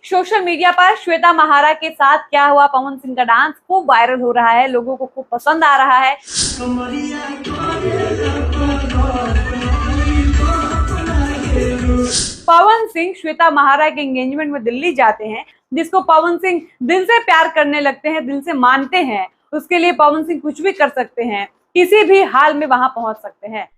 Social media पर श्वेता महारा के साथ क्या हुआ पवन सिंह का डांस खूब वायरल हो रहा है, लोगों को खूब पसंद आ रहा है। पवन सिंह श्वेता महारा के एंगेजमेंट में दिल्ली जाते हैं, जिसको पवन सिंह दिल से प्यार करने लगते हैं, दिल से मानते हैं। उसके लिए पवन सिंह कुछ भी कर सकते हैं, किसी भी हाल में वहां पहुंच सकते हैं।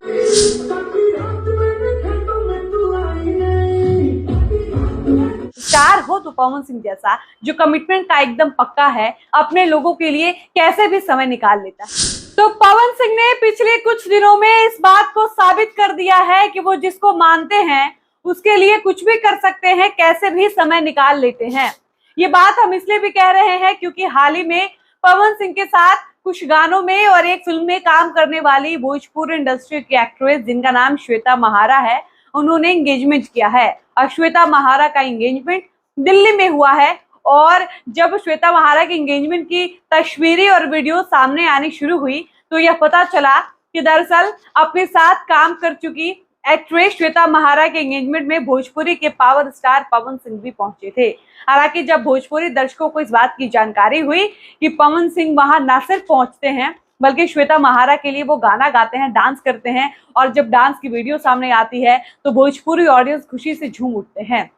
स्टार हो तो पवन सिंह जैसा जो कमिटमेंट का एकदम पक्का है, अपने लोगों के लिए कैसे भी समय निकाल लेता है। तो पवन सिंह ने पिछले कुछ दिनों में इस बात को साबित कर दिया है कि वो जिसको मानते हैं उसके लिए कुछ भी कर सकते हैं, कैसे भी समय निकाल लेते हैं। ये बात हम इसलिए भी कह रहे हैं क्योंकि हाल ही में पवन सिंह के साथ कुछ गानों में और एक फिल्म में काम करने वाली भोजपुरी इंडस्ट्री की एक्ट्रेस जिनका नाम श्वेता महारा है, उन्होंने एंगेजमेंट किया है। और श्वेता महारा का एंगेजमेंट दिल्ली में हुआ है। और जब श्वेता महारा की एंगेजमेंट की तस्वीरें और वीडियो सामने आनी शुरू हुई तो यह पता चला कि दरअसल अपने साथ काम कर चुकी एक्ट्रेस श्वेता महारा के एंगेजमेंट में भोजपुरी के पावर स्टार पवन सिंह भी पहुंचे थे। हालांकि जब भोजपुरी दर्शकों को इस बात की जानकारी हुई कि पवन सिंह वहां न सिर्फ पहुंचते हैं बल्कि श्वेता महारा के लिए वो गाना गाते हैं, डांस करते हैं, और जब डांस की वीडियो सामने आती है तो भोजपुरी ऑडियंस खुशी से झूम उठते हैं।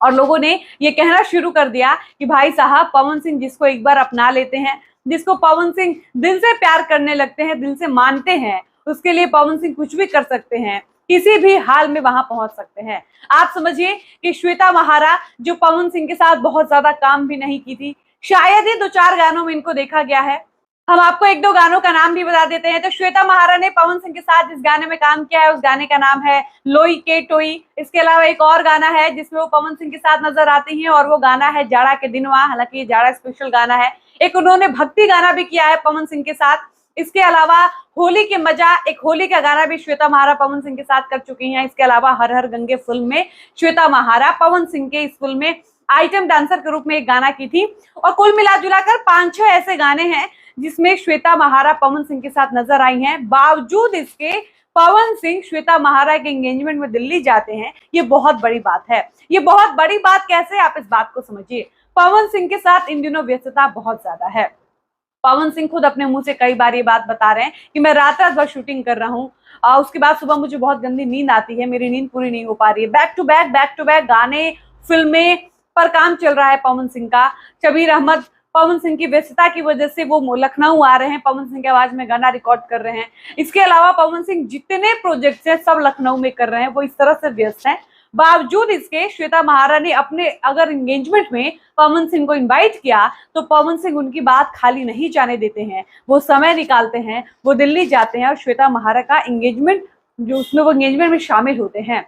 और लोगों ने ये कहना शुरू कर दिया कि भाई साहब, पवन सिंह जिसको एक बार अपना लेते हैं, जिसको पवन सिंह दिल से प्यार करने लगते हैं, दिल से मानते हैं, उसके लिए पवन सिंह कुछ भी कर सकते हैं, किसी भी हाल में वहां पहुंच सकते हैं। आप समझिए कि श्वेता महारा जो पवन सिंह के साथ बहुत ज्यादा काम भी नहीं की थी, शायद ही 2-4 गानों में इनको देखा गया है। हम आपको 1-2 गानों का नाम भी बता देते हैं। तो श्वेता महारा ने पवन सिंह के साथ जिस गाने में काम किया है उस गाने का नाम है लोई के टोई। इसके अलावा एक और गाना है जिसमें वो पवन सिंह के साथ नजर आती हैं और वो गाना है जाड़ा के दिनवा। हालांकि ये जाड़ा स्पेशल गाना है। एक उन्होंने भक्ति गाना भी किया है पवन सिंह के साथ। इसके अलावा होली के मजा, एक होली का गाना भी श्वेता महारा पवन सिंह के साथ कर चुकी हैं। इसके अलावा हर हर गंगे फिल्म में श्वेता महारा पवन सिंह के इस फिल्म में आइटम डांसर के रूप में एक गाना की थी। और कुल मिला जुला कर 5-6 ऐसे गाने हैं जिसमें श्वेता महारा पवन सिंह के साथ नजर आई हैं। बावजूद इसके पवन सिंह श्वेता महारा के एंगेजमेंट में दिल्ली जाते हैं। ये बहुत बड़ी बात है। ये बहुत बड़ी बात कैसे, आप इस बात को समझिए। पवन सिंह के साथ इन दिनों व्यस्तता बहुत ज्यादा है। पवन सिंह खुद अपने मुंह से कई बार ये बात बता रहे हैं कि मैं रात रात भर शूटिंग कर रहा हूँ, उसके बाद सुबह मुझे बहुत गंदी नींद आती है, मेरी नींद पूरी नहीं हो पा रही है। बैक टू बैक गाने, फिल्में पर काम चल रहा है पवन सिंह का। शबीर अहमद पवन सिंह की व्यस्तता की वजह से वो लखनऊ आ रहे हैं, पवन सिंह की आवाज में गाना रिकॉर्ड कर रहे हैं। इसके अलावा पवन सिंह जितने प्रोजेक्ट्स हैं सब लखनऊ में कर रहे हैं, वो इस तरह से व्यस्त हैं। बावजूद इसके श्वेता महारा ने अपने अगर एंगेजमेंट में पवन सिंह को इनवाइट किया तो पवन सिंह उनकी बात खाली नहीं जाने देते हैं। वो समय निकालते हैं, वो दिल्ली जाते हैं और श्वेता महारा का एंगेजमेंट जो उसमें वो एंगेजमेंट में शामिल होते हैं।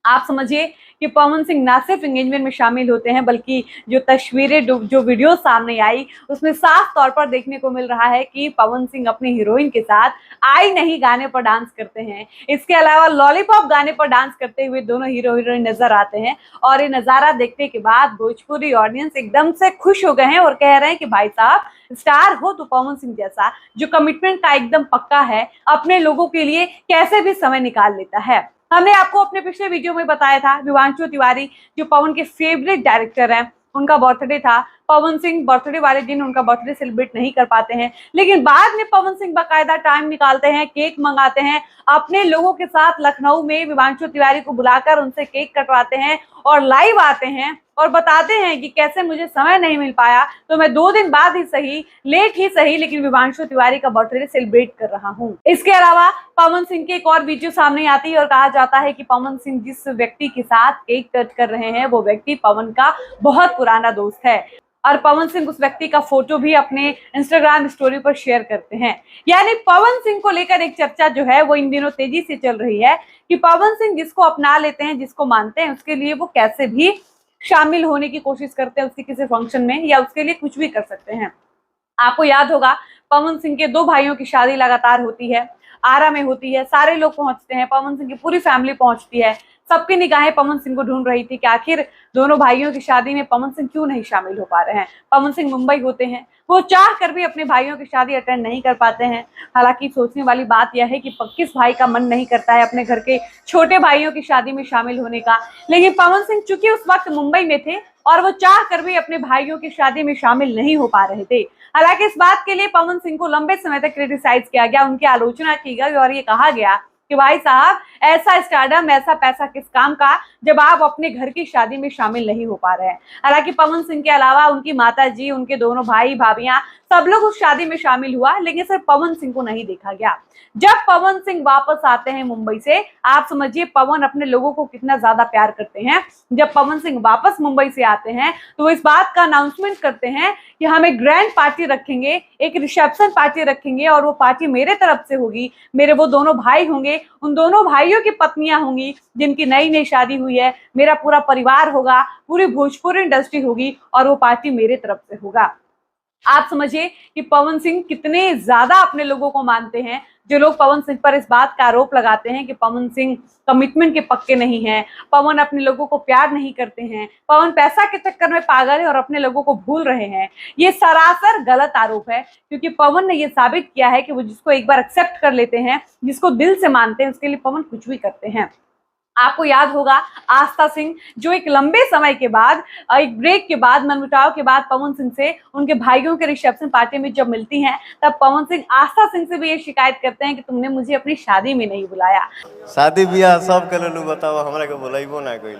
आप समझिए कि पवन सिंह ना सिर्फ एंगेजमेंट में शामिल होते हैं बल्कि जो तस्वीरें जो वीडियो सामने आई उसमें साफ तौर पर देखने को मिल रहा है कि पवन सिंह अपनी हीरोइन के साथ आई नहीं गाने पर डांस करते हैं। इसके अलावा लॉलीपॉप गाने पर डांस करते हुए दोनों हीरो हीरोइन नजर आते हैं। और ये नजारा देखने के बाद भोजपुरी ऑडियंस एकदम से खुश हो गए हैं और कह रहे हैं कि भाई साहब, स्टार हो तो पवन सिंह जैसा जो कमिटमेंट का एकदम पक्का है, अपने लोगों के लिए कैसे भी समय निकाल लेता है। हमने आपको अपने पिछले वीडियो में बताया था विवांशु तिवारी जो पवन के फेवरेट डायरेक्टर हैं, उनका बर्थडे था। पवन सिंह बर्थडे वाले दिन उनका बर्थडे सेलिब्रेट नहीं कर पाते हैं, लेकिन बाद में पवन सिंह बाकायदा टाइम निकालते हैं, केक मंगाते हैं, अपने लोगों के साथ लखनऊ में विवांशु तिवारी को बुलाकर उनसे केक कटवाते हैं और लाइव आते हैं और बताते हैं कि कैसे मुझे समय नहीं मिल पाया तो मैं 2 दिन बाद ही सही, लेट ही सही, लेकिन विवांशु तिवारी का बर्थडे सेलिब्रेट कर रहा हूँ। इसके अलावा पवन सिंह की एक और वीडियो सामने आती है और कहा जाता है कि पवन सिंह जिस व्यक्ति के साथ केक कट कर रहे हैं वो व्यक्ति पवन का बहुत पुराना दोस्त है। और पवन सिंह उस व्यक्ति का फोटो भी अपने इंस्टाग्राम स्टोरी पर शेयर करते हैं। यानी पवन सिंह को लेकर एक चर्चा जो है वो इन दिनों तेजी से चल रही है कि पवन सिंह जिसको अपना लेते हैं, जिसको मानते हैं, उसके लिए वो कैसे भी शामिल होने की कोशिश करते हैं उसके किसी फंक्शन में, या उसके लिए कुछ भी कर सकते हैं। आपको याद होगा पवन सिंह के 2 भाइयों की शादी लगातार होती है, आरा में होती है, सारे लोग पहुंचते हैं, पवन सिंह की पूरी फैमिली पहुंचती है, सबकी निगाहें पवन सिंह को ढूंढ रही थी कि आखिर दोनों भाइयों की शादी में पवन सिंह क्यों नहीं शामिल हो पा रहे हैं। पवन सिंह मुंबई होते हैं, वो चाह कर भी अपने भाइयों की शादी अटेंड नहीं कर पाते हैं। हालांकि सोचने वाली बात यह है कि किस भाई का मन नहीं करता है अपने घर के छोटे भाइयों की शादी में शामिल होने का, लेकिन पवन सिंह चूंकि उस वक्त मुंबई में थे और वो चाह कर भी अपने भाइयों की शादी में शामिल नहीं हो पा रहे थे। हालांकि इस बात के लिए पवन सिंह को लंबे समय तक क्रिटिसाइज किया गया, उनकी आलोचना की गई और ये कहा गया कि भाई साहब, ऐसा स्टारडम, ऐसा पैसा किस काम का जब आप अपने घर की शादी में शामिल नहीं हो पा रहे हैं। हालांकि पवन सिंह के अलावा उनकी माता जी, उनके दोनों भाई भाभियां, सब लोग उस शादी में शामिल हुआ, लेकिन सिर्फ पवन सिंह को नहीं देखा गया। जब पवन सिंह वापस आते हैं मुंबई से, आप समझिए पवन अपने लोगों को कितना ज्यादा प्यार करते हैं। जब पवन सिंह वापस मुंबई से आते हैं तो वो इस बात का अनाउंसमेंट करते हैं कि हम एक ग्रैंड पार्टी रखेंगे, एक रिसेप्शन पार्टी रखेंगे और वो पार्टी मेरे तरफ से होगी। मेरे वो दोनों भाई होंगे, उन दोनों भाइयों की पत्नियां होंगी जिनकी नई नई शादी हुई है, मेरा पूरा परिवार होगा, पूरी भोजपुरी इंडस्ट्री होगी और वो पार्टी मेरे तरफ से होगा। आप समझिए कि पवन सिंह कितने ज्यादा अपने लोगों को मानते हैं। जो लोग पवन सिंह पर इस बात का आरोप लगाते हैं कि पवन सिंह कमिटमेंट के पक्के नहीं हैं, पवन अपने लोगों को प्यार नहीं करते हैं, पवन पैसा के चक्कर में पागल है और अपने लोगों को भूल रहे हैं, ये सरासर गलत आरोप है। क्योंकि पवन ने ये साबित किया है कि वो जिसको एक बार एक्सेप्ट कर लेते हैं, जिसको दिल से मानते हैं, उसके लिए पवन कुछ भी करते हैं। आपको याद होगा आस्था सिंह, जो एक लंबे समय के बाद, एक ब्रेक के बाद, मनमुटाव के बाद पवन सिंह से उनके भाइयों के रिसेप्शन पार्टी में जब मिलती हैं, तब पवन सिंह आस्था सिंह से भी ये शिकायत करते हैं कि तुमने मुझे अपनी शादी में नहीं बुलाया। शादी ब्याह सब के लोग बताओ, हमरा के बुलाइबो ना कोई।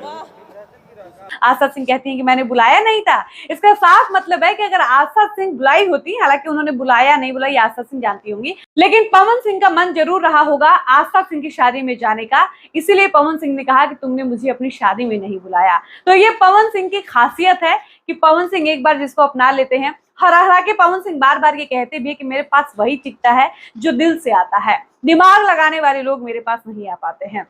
आस्था सिंह कहती हैं कि मैंने बुलाया नहीं था। इसका साफ मतलब है कि अगर आस्था सिंह बुलाई होती, हालांकि उन्होंने बुलाया नहीं बुलाई आस्था सिंह जानती होंगी, लेकिन पवन सिंह का मन जरूर रहा होगा आस्था सिंह की शादी में जाने का। इसीलिए पवन सिंह ने कहा कि तुमने मुझे अपनी शादी में नहीं बुलाया। तो ये पवन सिंह की खासियत है कि पवन सिंह एक बार जिसको अपना लेते हैं, हरा के पवन सिंह बार बार ये कहते भी है कि मेरे पास वही टिकता है जो दिल से आता है, दिमाग लगाने वाले लोग मेरे पास नहीं आ पाते हैं।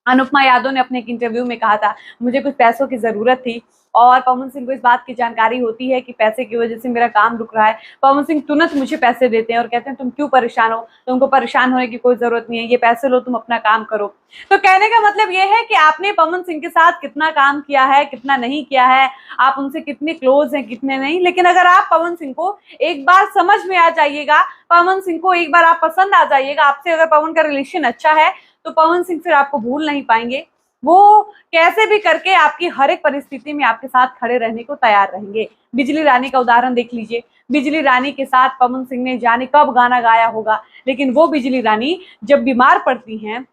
अनुपमा यादव ने अपने एक इंटरव्यू में कहा था, मुझे कुछ पैसों की जरूरत थी और पवन सिंह को इस बात की जानकारी होती है कि पैसे की वजह से मेरा काम रुक रहा है। पवन सिंह तुरंत मुझे पैसे देते हैं और कहते हैं तुम क्यों परेशान हो, तुमको परेशान होने की कोई जरूरत नहीं है, ये पैसे लो, तुम अपना काम करो। तो कहने का मतलब ये है कि आपने पवन सिंह के साथ कितना काम किया है, कितना नहीं किया है, आप उनसे कितने क्लोज हैं, कितने नहीं। लेकिन अगर आप पवन सिंह को एक बार समझ में आ जाइएगा, पवन सिंह को एक बार आप पसंद आ जाइएगा, आपसे अगर पवन का रिलेशन अच्छा है, तो पवन सिंह फिर आपको भूल नहीं पाएंगे। वो कैसे भी करके आपकी हर एक परिस्थिति में आपके साथ खड़े रहने को तैयार रहेंगे। बिजली रानी का उदाहरण देख लीजिए। बिजली रानी के साथ पवन सिंह ने जाने कब गाना गाया होगा, लेकिन वो बिजली रानी जब बीमार पड़ती हैं,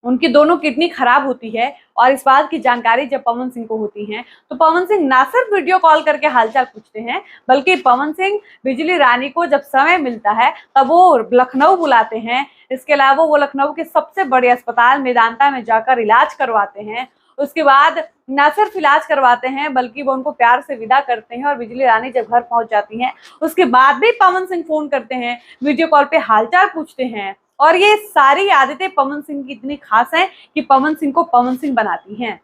उनकी दोनों किडनी खराब होती है और इस बात की जानकारी जब पवन सिंह को होती है, तो पवन सिंह ना सिर्फ वीडियो कॉल करके हालचाल पूछते हैं, बल्कि पवन सिंह बिजली रानी को जब समय मिलता है तब वो लखनऊ बुलाते हैं। इसके अलावा वो लखनऊ के सबसे बड़े अस्पताल मेदांता में जाकर इलाज करवाते हैं। उसके बाद न सिर्फ इलाज करवाते हैं, बल्कि वो उनको प्यार से विदा करते हैं और बिजली रानी जब घर पहुंच जाती हैं, उसके बाद भी पवन सिंह फोन करते हैं, वीडियो कॉल पे हालचाल पूछते हैं। और ये सारी आदतें पवन सिंह की इतनी खास हैं कि पवन सिंह को पवन सिंह बनाती हैं।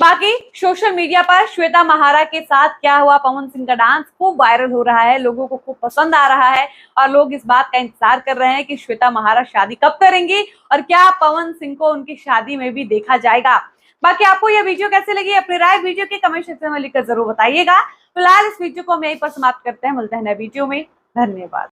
बाकी सोशल मीडिया पर श्वेता महारा के साथ क्या हुआ पवन सिंह का डांस खूब वायरल हो रहा है, लोगों को खूब पसंद आ रहा है और लोग इस बात का इंतजार कर रहे हैं कि श्वेता महारा शादी कब करेंगी और क्या पवन सिंह को उनकी शादी में भी देखा जाएगा। बाकी आपको यह वीडियो कैसे लगी, अपनी राय वीडियो के कमेंट सेक्शन में लिखकर जरूर बताइएगा। फिलहाल इस वीडियो को हम यहीं पर समाप्त करते हैं, मिलते हैं नए वीडियो में। धन्यवाद।